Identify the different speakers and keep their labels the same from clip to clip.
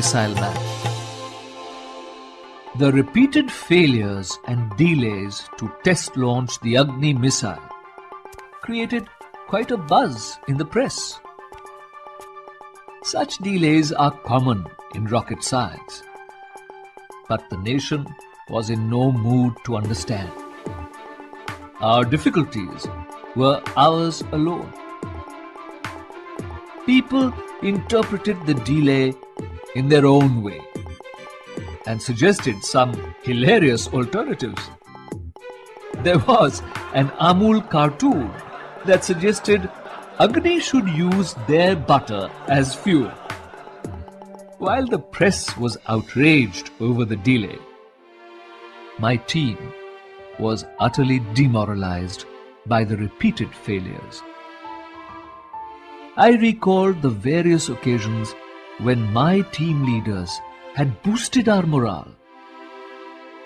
Speaker 1: missile man. The repeated failures and delays to test launch the Agni missile created quite a buzz in the press. Such delays are common in rocket science, but the nation was in no mood to understand. Our difficulties were ours alone. People interpreted the delay in their own way and suggested some hilarious alternatives. There was an Amul cartoon that suggested Agni should use their butter as fuel. While the press was outraged over the delay, my team was utterly demoralized by the repeated failures. I recalled the various occasions when my team leaders had boosted our morale,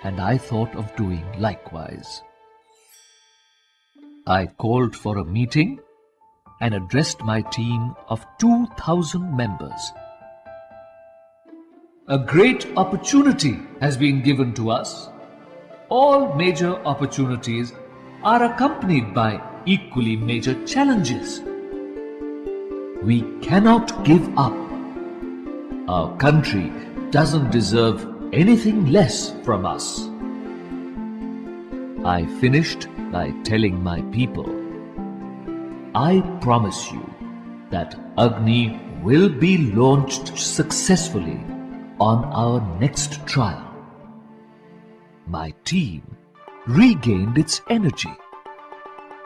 Speaker 1: and I thought of doing likewise. I called for a meeting and addressed my team of 2,000 members. A great opportunity has been given to us. All major opportunities are accompanied by equally major challenges. We cannot give up. Our country doesn't deserve anything less from us. I finished by telling my people, I promise you that Agni will be launched successfully on our next trial. My team regained its energy.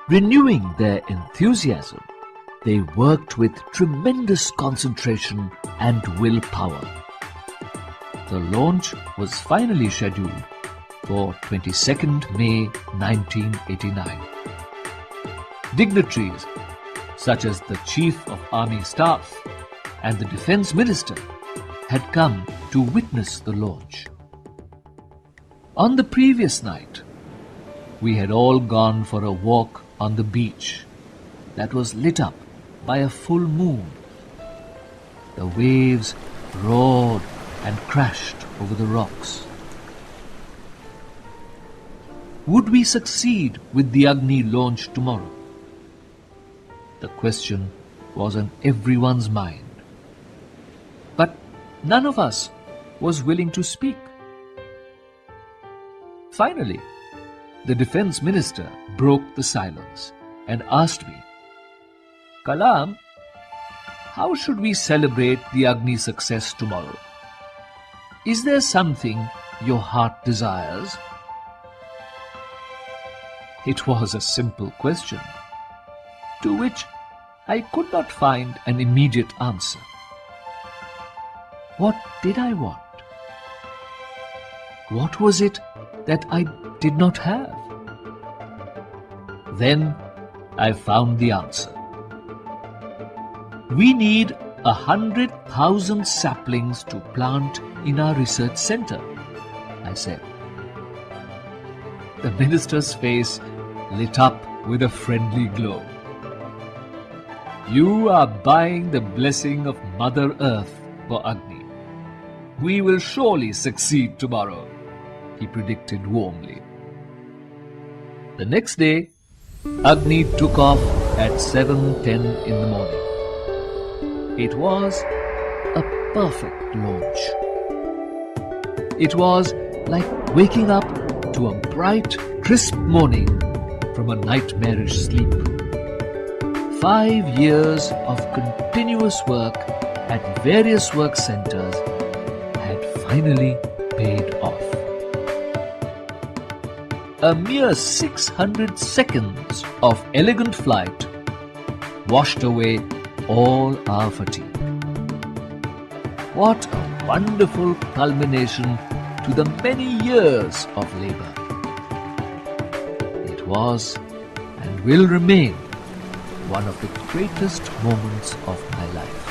Speaker 1: Renewing their enthusiasm, they worked with tremendous concentration and willpower. The launch was finally scheduled for 22nd May 1989. Dignitaries such as the Chief of Army Staff and the Defence Minister had come to witness the launch. On the previous night, we had all gone for a walk on the beach that was lit up by a full moon. The waves roared and crashed over the rocks. Would we succeed with the Agni launch tomorrow? The question was on everyone's mind. But none of us was willing to speak. Finally, the Defence Minister broke the silence and asked me, Kalam, how should we celebrate the Agni success tomorrow? Is there something your heart desires? It was a simple question, to which I could not find an immediate answer. What did I want? What was it that I did not have? Then I found the answer. We need 100,000 saplings to plant in our research center, I said. The minister's face lit up with a friendly glow. You are buying the blessing of Mother Earth for Agni. We will surely succeed tomorrow, he predicted warmly. The next day, Agni took off at 7:10 in the morning. It was a perfect launch. It was like waking up to a bright, crisp morning from a nightmarish sleep. 5 years of continuous work at various work centers had finally paid off. A mere 600 seconds of elegant flight washed away all our fatigue. What a wonderful culmination to the many years of labor. It was and will remain one of the greatest moments of my life.